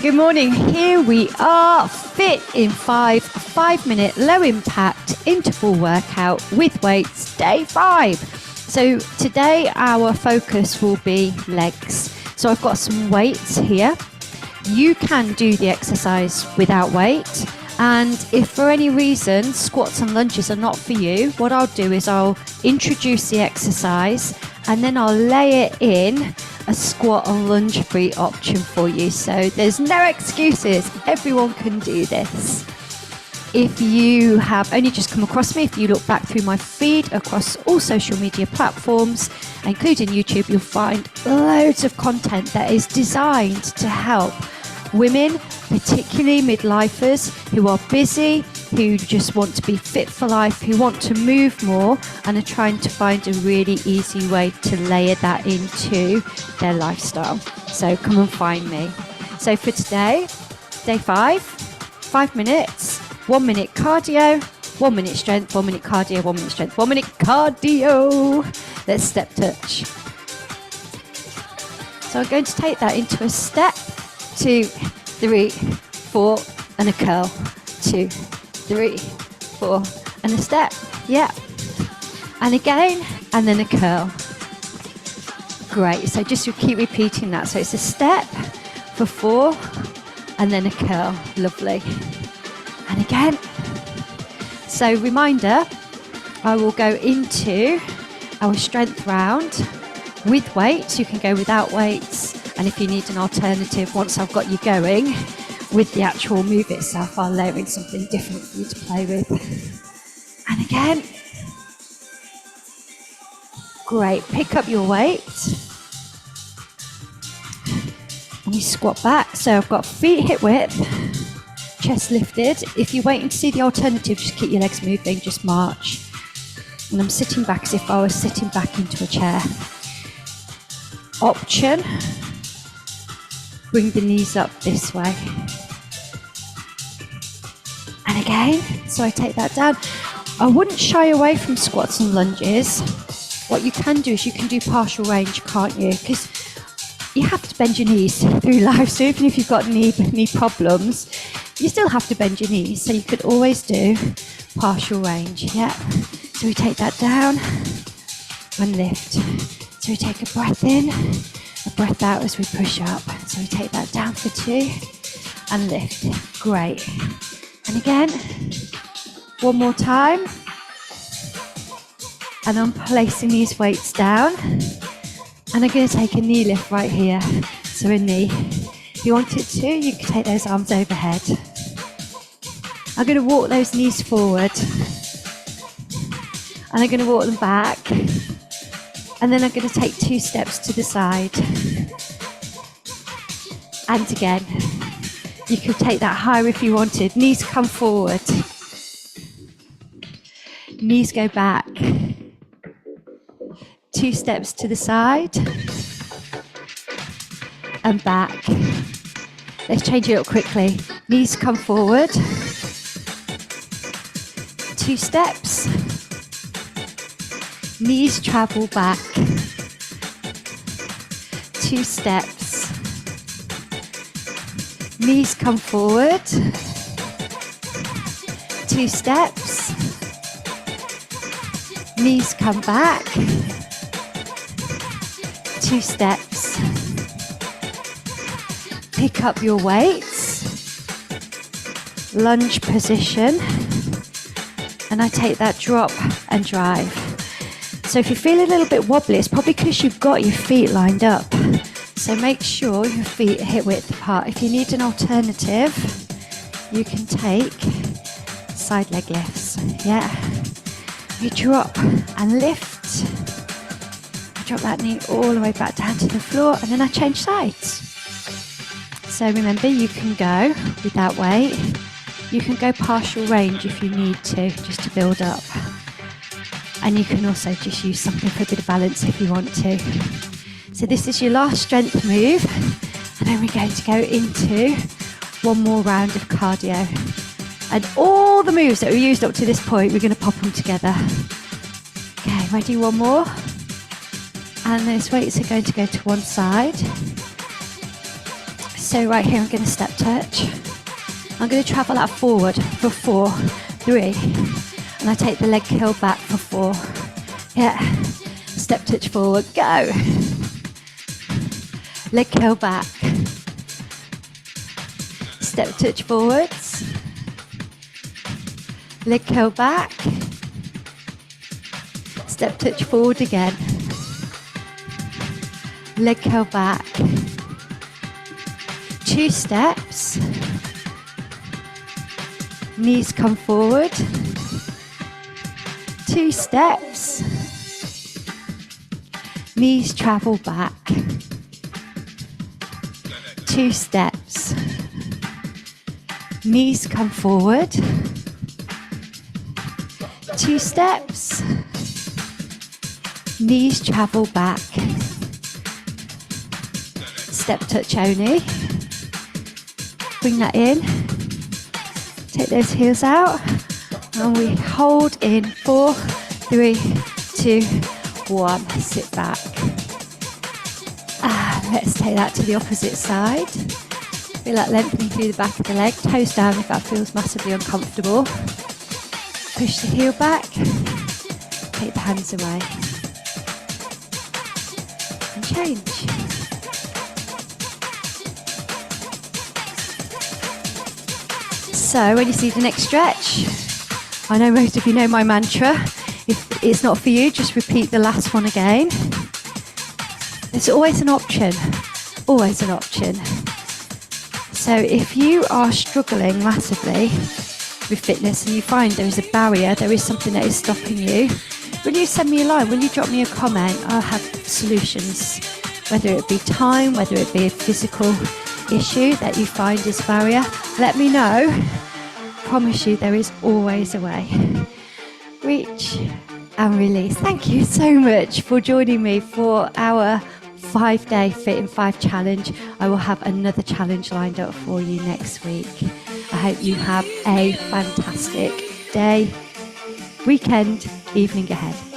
Good morning. Here we are, fit in 5-minute low impact interval workout with weights, day 5. So today our focus will be legs. So I've got some weights here. You can do the exercise without weight. And if for any reason squats and lunges are not for you, what I'll do is I'll introduce the exercise and then I'll lay it in a squat and lunge free option for you. So there's no excuses. Everyone can do this. If you have only just come across me, if you look back through my feed across all social media platforms, including YouTube, you'll find loads of content that is designed to help women, particularly midlifers who are busy, who just want to be fit for life, who want to move more and are trying to find a really easy way to layer that into their lifestyle. So come and find me. So for today, day 5 minutes, 1 minute cardio, 1 minute strength, 1 minute cardio, 1 minute strength, 1 minute cardio. Let's step touch. So I'm going to take that into a step, 2, 3, 4, and a curl. 2, 3, 4, and a step. Yeah. And again, and then a curl. Great. So just keep repeating that. So it's a step for 4, and then a curl. Lovely. And again. So reminder, I will go into our strength round with weights. You can go without weights. And if you need an alternative, once I've got you going with the actual move itself, I'll layer in something different for you to play with. And again. Great. Pick up your weight. And we squat back. So I've got feet hip width, chest lifted. If you're waiting to see the alternative, just keep your legs moving, just march. And I'm sitting back as if I was sitting back into a chair. Option. Bring the knees up this way. And again, so I take that down. I wouldn't shy away from squats and lunges. What you can do is you can do partial range, can't you? Because you have to bend your knees through life. So even if you've got knee problems, you still have to bend your knees. So you could always do partial range. Yeah. So we take that down and lift. So we take a breath in, a breath out as we push up. So we take that down for 2 and lift. Great. And again, one more time. And I'm placing these weights down. And I'm going to take a knee lift right here. So a knee. If you wanted to, you can take those arms overhead. I'm going to walk those knees forward. And I'm going to walk them back. And then I'm going to take 2 steps to the side. And again. You could take that higher if you wanted. Knees come forward. Knees go back. 2 steps to the side. And back. Let's change it up quickly. Knees come forward. 2 steps. Knees travel back. 2 steps. Knees come forward. 2 steps. Knees come back. 2 steps. Pick up your weights. Lunge position. And I take that drop and drive. So if you feel a little bit wobbly, it's probably because you've got your feet lined up. So make sure your feet are hip width apart. If you need an alternative, you can take side leg lifts. Yeah. You drop and lift. I drop that knee all the way back down to the floor and then I change sides. So remember, you can go without weight. You can go partial range if you need to, just to build up. And you can also just use something for a bit of balance if you want to. So this is your last strength move. And then we're going to go into one more round of cardio. And all the moves that we used up to this point, we're going to pop them together. Okay, ready? One more. And those weights are going to go to one side. So right here, I'm going to step touch. I'm going to travel that forward for 4, 3, and I take the leg curl back for 4. Yeah, step touch forward, go. Leg curl back. Step touch forwards. Leg curl back. Step touch forward again. Leg curl back. 2 steps. Knees come forward. 2 steps. Knees travel back. 2 steps. Knees come forward. 2 steps. Knees travel back. Step touch only. Bring that in. Take those heels out. And we hold in 4, 3, 2, 1. Sit back. Let's take that to the opposite side. Feel that lengthening through the back of the leg. Toes down if that feels massively uncomfortable. Push the heel back. Take the hands away. And change. So when you see the next stretch, I know most of you know my mantra. If it's not for you, just repeat the last one again. There's always an option. Always an option. So if you are struggling massively with fitness and you find there is a barrier, there is something that is stopping you, will you send me a line? Will you drop me a comment? I'll have solutions, whether it be time, whether it be a physical issue that you find is a barrier. Let me know. Promise you there is always a way. Reach and release. Thank you so much for joining me for our 5-day Fit in 5 challenge. I will have another challenge lined up for you next week. I hope you have a fantastic day, weekend, evening ahead.